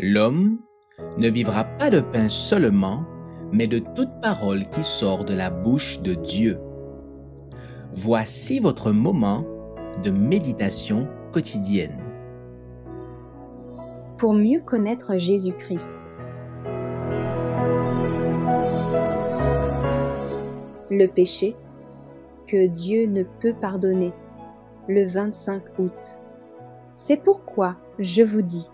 L'homme ne vivra pas de pain seulement, mais de toute parole qui sort de la bouche de Dieu. Voici votre moment de méditation quotidienne. Pour mieux connaître Jésus-Christ. Le péché que Dieu ne peut pardonner, le 25 août. C'est pourquoi je vous dis,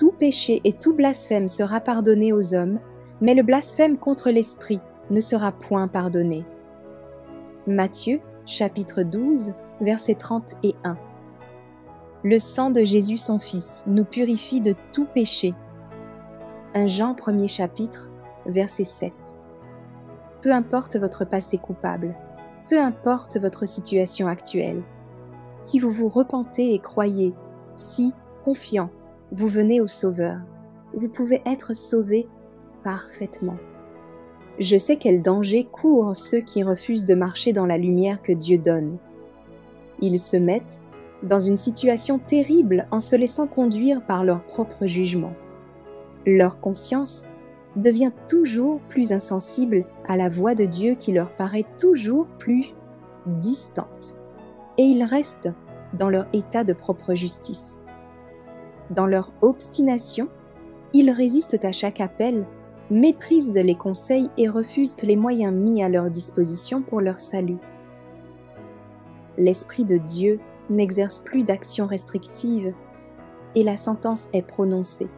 tout péché et tout blasphème sera pardonné aux hommes, mais le blasphème contre l'Esprit ne sera point pardonné. Matthieu, chapitre 12, versets 30 et 1. Le sang de Jésus son Fils nous purifie de tout péché. 1 Jean 1er chapitre, verset 7. Peu importe votre passé coupable, peu importe votre situation actuelle, si vous vous repentez et croyez, si, confiant, vous venez au Sauveur, vous pouvez être sauvé parfaitement. Je sais quel danger courent ceux qui refusent de marcher dans la lumière que Dieu donne. Ils se mettent dans une situation terrible en se laissant conduire par leur propre jugement. Leur conscience devient toujours plus insensible à la voix de Dieu qui leur paraît toujours plus distante. Et ils restent dans leur état de propre justice. Dans leur obstination, ils résistent à chaque appel, méprisent les conseils et refusent les moyens mis à leur disposition pour leur salut. L'Esprit de Dieu n'exerce plus d'action restrictive et la sentence est prononcée.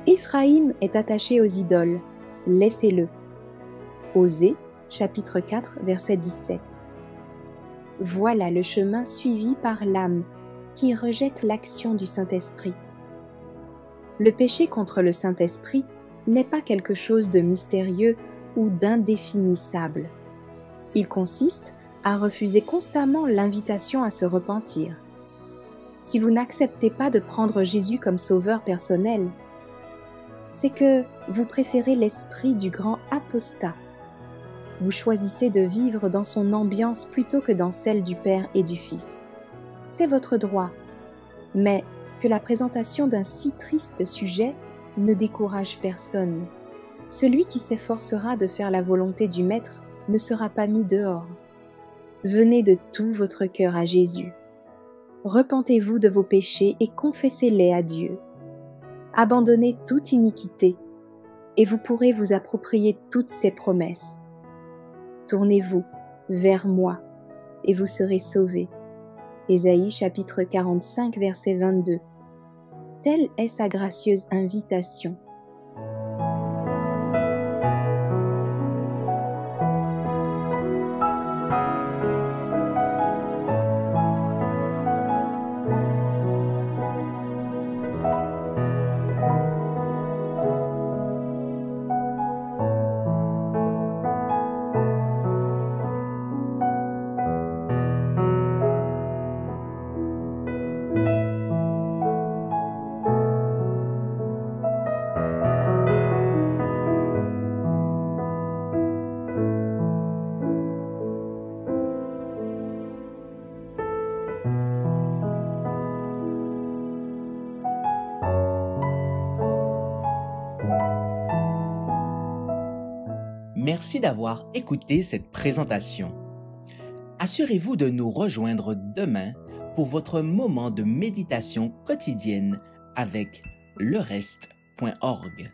Éphraïm est attaché aux idoles, laissez-le. Osée, chapitre 4, verset 17. Voilà le chemin suivi par l'âme qui rejette l'action du Saint-Esprit. Le péché contre le Saint-Esprit n'est pas quelque chose de mystérieux ou d'indéfinissable. Il consiste à refuser constamment l'invitation à se repentir. Si vous n'acceptez pas de prendre Jésus comme sauveur personnel, c'est que vous préférez l'esprit du grand apostat. Vous choisissez de vivre dans son ambiance plutôt que dans celle du Père et du Fils. C'est votre droit, mais que la présentation d'un si triste sujet ne décourage personne. Celui qui s'efforcera de faire la volonté du Maître ne sera pas mis dehors. Venez de tout votre cœur à Jésus. Repentez-vous de vos péchés et confessez-les à Dieu. Abandonnez toute iniquité et vous pourrez vous approprier toutes ses promesses. Tournez-vous vers moi et vous serez sauvés. Ésaïe chapitre 45 verset 22. Telle est sa gracieuse invitation. Merci d'avoir écouté cette présentation. Assurez-vous de nous rejoindre demain pour votre moment de méditation quotidienne avec lereste.org.